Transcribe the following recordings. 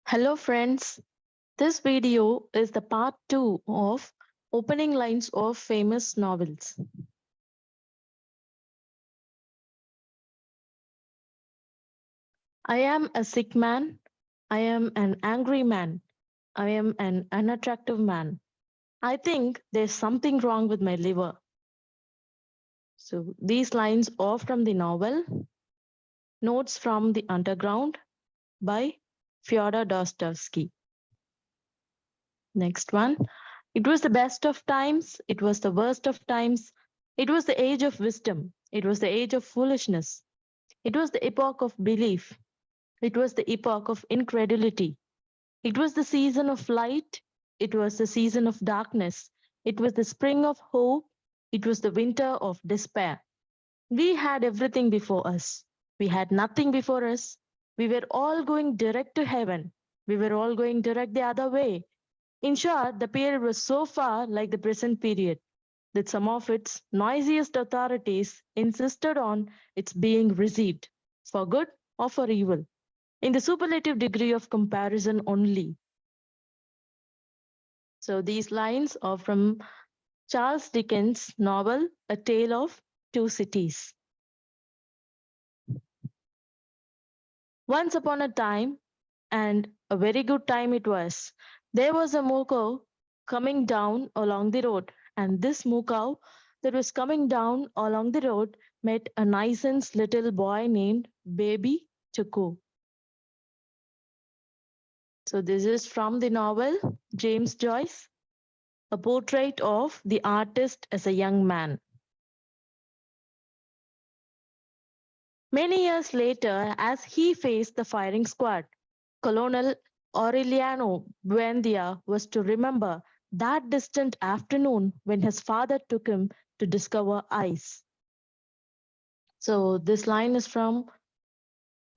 Hello friends, this video is the part 2 of opening lines of famous novels. I am a sick man, I am an angry man, I am an unattractive man. I think there's something wrong with my liver. So these lines are from the novel Notes from the Underground by Fyodor Dostoevsky. Next one. It was the best of times, it was the worst of times, it was the age of wisdom, it was the age of foolishness, it was the epoch of belief, it was the epoch of incredulity, it was the season of light, it was the season of darkness, it was the spring of hope, it was the winter of despair. We had everything before us, we had nothing before us, we were all going direct to heaven, we were all going direct the other way. In short, the period was so far like the present period that some of its noisiest authorities insisted on its being received, for good or for evil, in the superlative degree of comparison only. So these lines are from Charles Dickens' novel A Tale of Two Cities. Once upon a time, and a very good time it was, there was a moo cow coming down along the road, and this moo cow that was coming down along the road met a nice little boy named Baby Tuku. So this is from the novel James Joyce, A Portrait of the Artist as a Young Man. Many years later, as he faced the firing squad, Colonel Aureliano Buendia was to remember that distant afternoon when his father took him to discover ice. So this line is from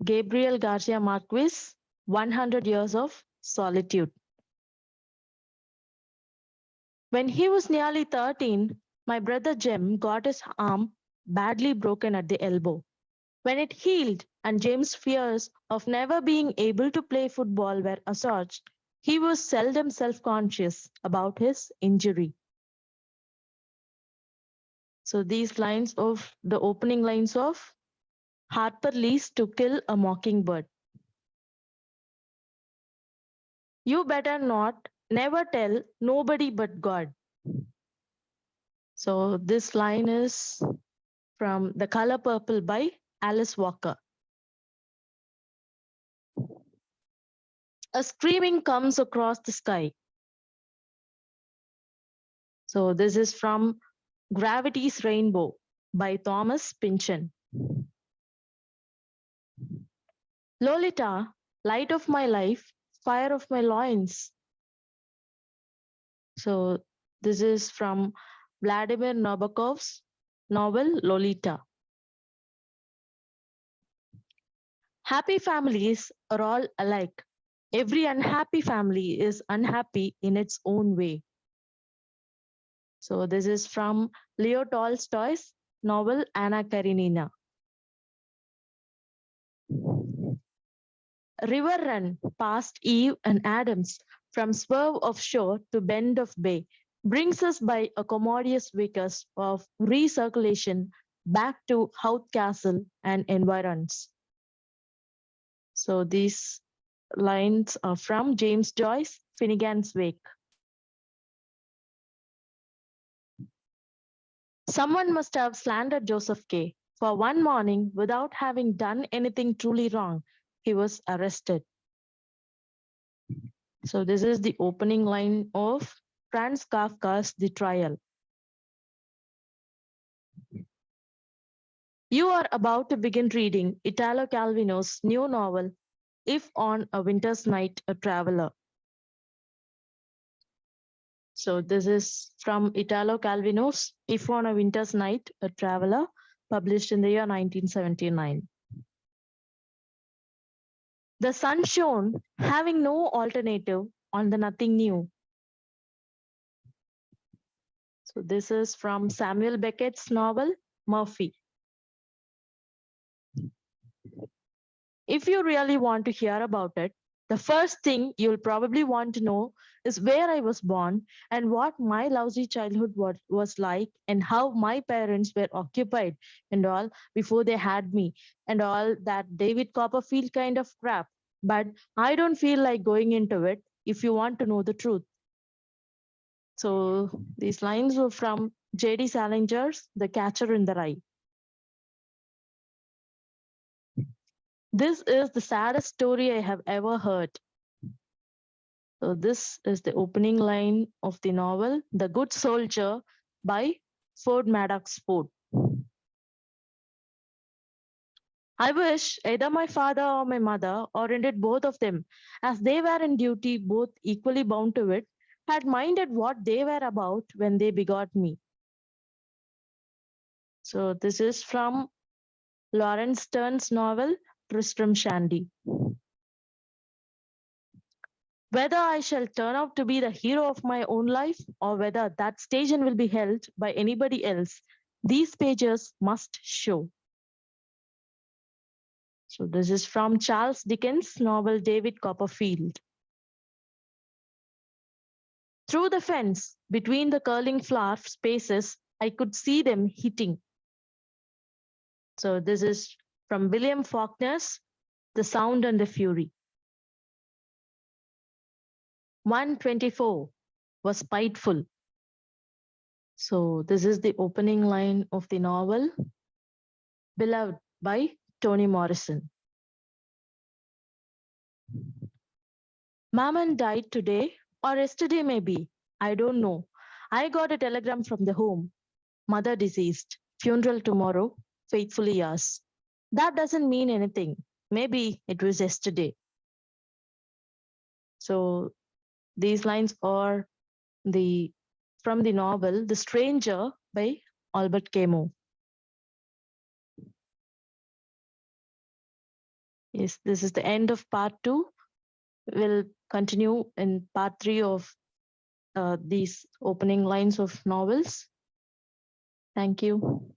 Gabriel Garcia Marquez, 100 Years of Solitude. When he was nearly 13, my brother Jem got his arm badly broken at the elbow. When it healed and James' fears of never being able to play football were assuaged, he was seldom self-conscious about his injury. So these lines of the opening lines of Harper Lee's To Kill a Mockingbird. You better not, never tell nobody but God. So this line is from The Color Purple by Alice Walker. A screaming comes across the sky. So this is from Gravity's Rainbow by Thomas Pynchon. Lolita, light of my life, fire of my loins. So this is from Vladimir Nabokov's novel Lolita. Happy families are all alike. Every unhappy family is unhappy in its own way. So this is from Leo Tolstoy's novel Anna Karenina. River run past Eve and Adams from swerve of shore to bend of bay brings us by a commodious vicus of recirculation back to Howth Castle and environs. So these lines are from James Joyce, Finnegan's Wake. Someone must have slandered Joseph K. For one morning, without having done anything truly wrong, he was arrested. So this is the opening line of Franz Kafka's The Trial. You are about to begin reading Italo Calvino's new novel, If on a Winter's Night, a Traveler. So this is from Italo Calvino's If on a Winter's Night, a Traveler, published in the year 1979. The sun shone, having no alternative, on the nothing new. So this is from Samuel Beckett's novel, Murphy. If you really want to hear about it, The first thing you'll probably want to know is where I was born and what my lousy childhood was like and how my parents were occupied and all before they had me and all that David Copperfield kind of crap. But I don't feel like going into it if you want to know the truth. So these lines were from J.D. Salinger's The Catcher in the Rye. This is the saddest story I have ever heard. So this is the opening line of the novel, The Good Soldier by Ford Madox Ford. I wish either my father or my mother, or indeed both of them, as they were in duty both equally bound to it, had minded what they were about when they begot me. So this is from Lawrence Stern's novel, Tristram Shandy. Whether I shall turn out to be the hero of my own life or whether that station will be held by anybody else, these pages must show. So this is from Charles Dickens' novel David Copperfield. Through the fence, between the curling flower spaces, I could see them hitting. So this is from William Faulkner's The Sound and the Fury. 124 was spiteful. So this is the opening line of the novel, Beloved by Toni Morrison. Maman died today or yesterday maybe. I don't know. I got a telegram from the home. Mother deceased. Funeral tomorrow. Faithfully yours. That doesn't mean anything. Maybe it was yesterday. So these lines are from the novel The Stranger by Albert Camus. Yes, this is the end of part 2. We'll continue in part 3 of these opening lines of novels. Thank you.